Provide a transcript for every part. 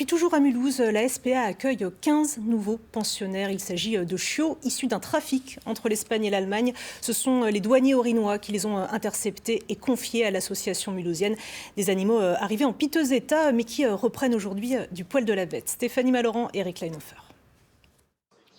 Puis toujours à Mulhouse, la SPA accueille 15 nouveaux pensionnaires. Il s'agit de chiots issus d'un trafic entre l'Espagne et l'Allemagne. Ce sont les douaniers haut-rhinois qui les ont interceptés et confiés à l'association mulhousienne. Des animaux arrivés en piteux état, mais qui reprennent aujourd'hui du poil de la bête. Stéphanie Malorand et Eric Leinhofer.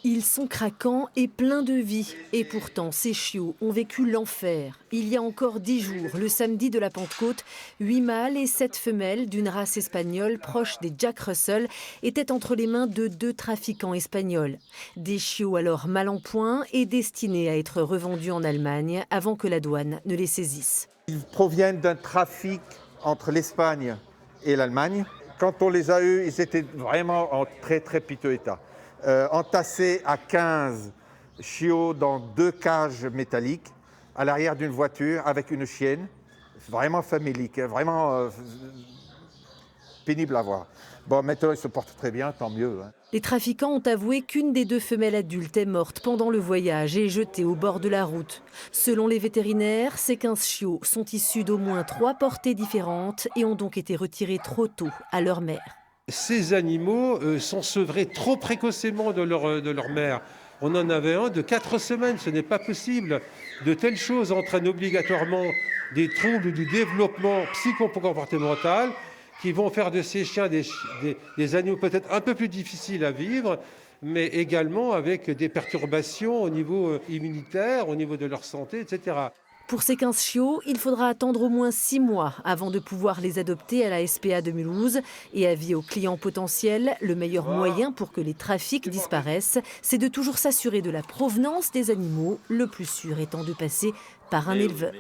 Ils sont craquants et pleins de vie. Et pourtant, ces chiots ont vécu l'enfer. Il y a encore 10 jours, le samedi de la Pentecôte, 8 mâles et 7 femelles d'une race espagnole proche des Jack Russell étaient entre les mains de 2 trafiquants espagnols. Des chiots alors mal en point et destinés à être revendus en Allemagne avant que la douane ne les saisisse. Ils proviennent d'un trafic entre l'Espagne et l'Allemagne. Quand on les a eus, ils étaient vraiment en très piteux état. Entassés à 15 chiots dans 2 cages métalliques à l'arrière d'une voiture avec une chienne, vraiment famélique, vraiment pénible à voir. Bon, maintenant ils se portent très bien, tant mieux. Les trafiquants ont avoué qu'une des 2 femelles adultes est morte pendant le voyage et jetée au bord de la route. Selon les vétérinaires, ces 15 chiots sont issus d'au moins 3 portées différentes et ont donc été retirés trop tôt à leur mère. Ces animaux sont sevrés trop précocement de leur mère. On en avait un de 4 semaines, ce n'est pas possible. De telles choses entraînent obligatoirement des troubles du développement psychocomportemental qui vont faire de ces chiens des animaux peut-être un peu plus difficiles à vivre, mais également avec des perturbations au niveau immunitaire, au niveau de leur santé, etc. Pour ces 15 chiots, il faudra attendre au moins 6 mois avant de pouvoir les adopter à la SPA de Mulhouse. Et avis aux clients potentiels, le meilleur moyen pour que les trafics disparaissent, c'est de toujours s'assurer de la provenance des animaux, le plus sûr étant de passer par un éleveur.